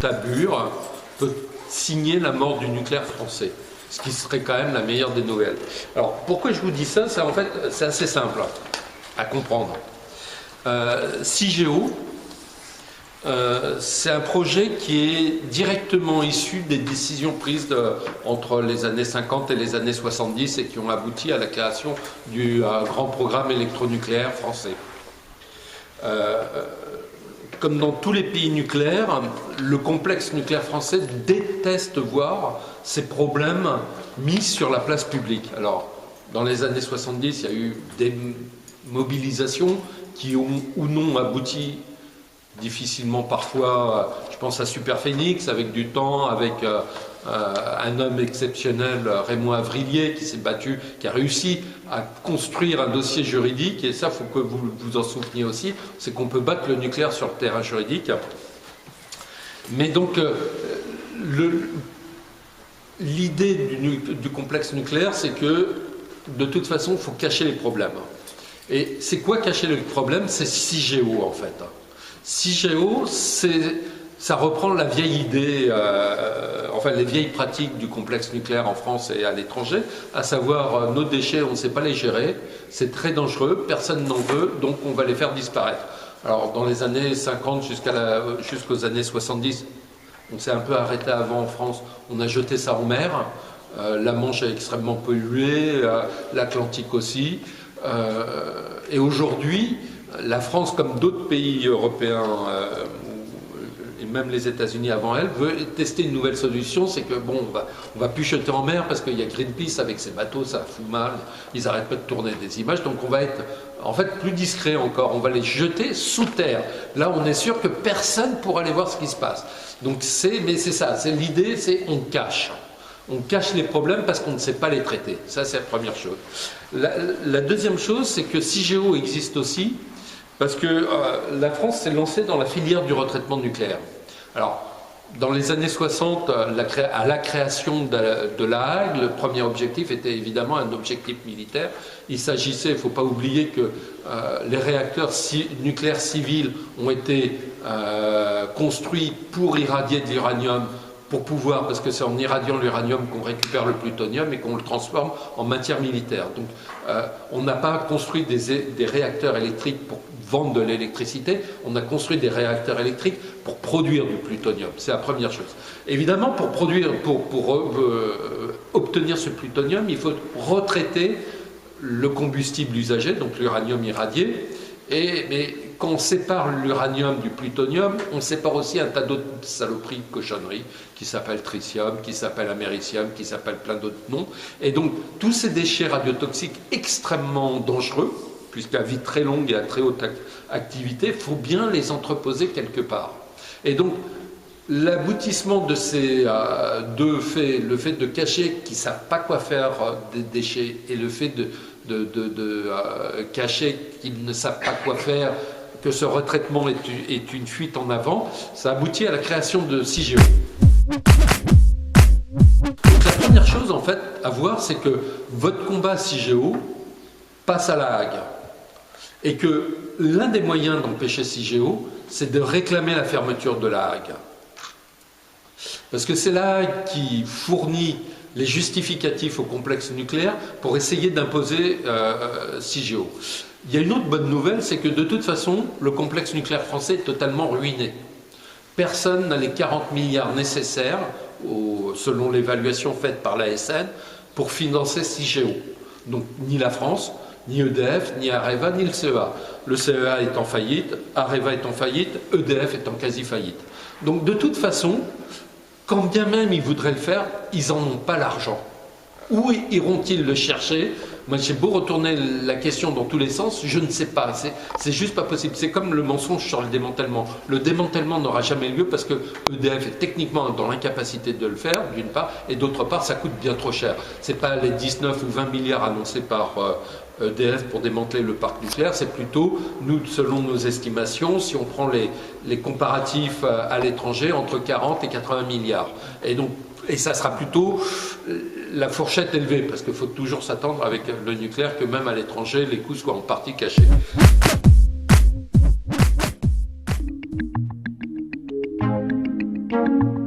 Tabur peut signer la mort du nucléaire français, ce qui serait quand même la meilleure des nouvelles. Alors pourquoi je vous dis ça? En fait, c'est assez simple à comprendre. CIGEO, c'est un projet qui est directement issu des décisions prises entre les années 50 et les années 70 et qui ont abouti à la création du grand programme électronucléaire français. Comme dans tous les pays nucléaires, le complexe nucléaire français déteste voir ces problèmes mis sur la place publique. Alors, dans les années 70, il y a eu des mobilisations qui ont ou non abouti difficilement parfois, je pense à Super Phénix, avec du temps, avec un homme exceptionnel, Raymond Avrilier, qui s'est battu, qui a réussi à construire un dossier juridique, et ça, il faut que vous vous en souveniez aussi, c'est qu'on peut battre le nucléaire sur le terrain juridique. Mais donc, l'idée du complexe nucléaire, c'est que, de toute façon, il faut cacher les problèmes. Et c'est quoi cacher les problèmes? C'est CIGEO, en fait. CIGEO, ça reprend la vieille idée, enfin les vieilles pratiques du complexe nucléaire en France et à l'étranger, à savoir nos déchets, on ne sait pas les gérer, c'est très dangereux, personne n'en veut, donc on va les faire disparaître. Alors dans les années 50 jusqu'aux années 70, on s'est un peu arrêté avant en France, on a jeté ça en mer, la Manche est extrêmement polluée, l'Atlantique aussi, et aujourd'hui, la France, comme d'autres pays européens, et même les États-Unis avant elle, veut tester une nouvelle solution, c'est que bon, on va plus jeter en mer parce qu'il y a Greenpeace avec ses bateaux, ça fout mal, ils n'arrêtent pas de tourner des images, donc on va être en fait plus discret encore, on va les jeter sous terre. Là, on est sûr que personne ne pourra aller voir ce qui se passe. Donc mais c'est ça, c'est l'idée, c'est on cache. On cache les problèmes parce qu'on ne sait pas les traiter. Ça, c'est la première chose. La deuxième chose, c'est que CIGEO existe aussi parce que la France s'est lancée dans la filière du retraitement nucléaire. Alors, dans les années 60, à la création de La Hague, le premier objectif était évidemment un objectif militaire. Il s'agissait, il ne faut pas oublier que les réacteurs nucléaires civils ont été construits pour irradier de l'uranium, pour pouvoir, parce que c'est en irradiant l'uranium qu'on récupère le plutonium et qu'on le transforme en matière militaire. Donc on n'a pas construit des réacteurs électriques pour vendre de l'électricité, on a construit des réacteurs électriques pour produire du plutonium. C'est la première chose. Évidemment, pour obtenir ce plutonium, il faut retraiter le combustible usagé, donc l'uranium irradié, mais quand on sépare l'uranium du plutonium, on sépare aussi un tas d'autres saloperies, cochonneries, qui s'appellent tritium, qui s'appellent américium, qui s'appellent plein d'autres noms. Et donc, tous ces déchets radiotoxiques extrêmement dangereux, puisqu'à vie très longue et à très haute activité, il faut bien les entreposer quelque part. Et donc, l'aboutissement de ces deux faits, le fait de cacher qu'ils ne savent pas quoi faire des déchets et le fait de cacher qu'ils ne savent pas quoi faire, que ce retraitement est une fuite en avant, ça aboutit à la création de CIGEO. Donc la première chose en fait à voir, c'est que votre combat CIGEO passe à La Hague et que l'un des moyens d'empêcher CIGEO, c'est de réclamer la fermeture de La Hague. Parce que c'est La Hague qui fournit les justificatifs au complexe nucléaire pour essayer d'imposer CIGEO. Il y a une autre bonne nouvelle, c'est que de toute façon, le complexe nucléaire français est totalement ruiné. Personne n'a les 40 milliards nécessaires, selon l'évaluation faite par l'ASN, pour financer CIGEO. Donc ni la France, ni EDF, ni Areva, ni le CEA. Le CEA est en faillite, Areva est en faillite, EDF est en quasi-faillite. Donc de toute façon, quand bien même ils voudraient le faire, ils n'en ont pas l'argent. Où iront-ils le chercher? Moi, j'ai beau retourner la question dans tous les sens, je ne sais pas. C'est juste pas possible. C'est comme le mensonge sur le démantèlement. Le démantèlement n'aura jamais lieu parce que EDF est techniquement dans l'incapacité de le faire, d'une part, et d'autre part, ça coûte bien trop cher. C'est pas les 19 ou 20 milliards annoncés par EDF pour démanteler le parc nucléaire, c'est plutôt, nous, selon nos estimations, si on prend les comparatifs à l'étranger, entre 40 et 80 milliards. Et ça sera plutôt la fourchette élevée, parce qu'il faut toujours s'attendre avec le nucléaire que même à l'étranger, les coûts soient en partie cachés. Thank you.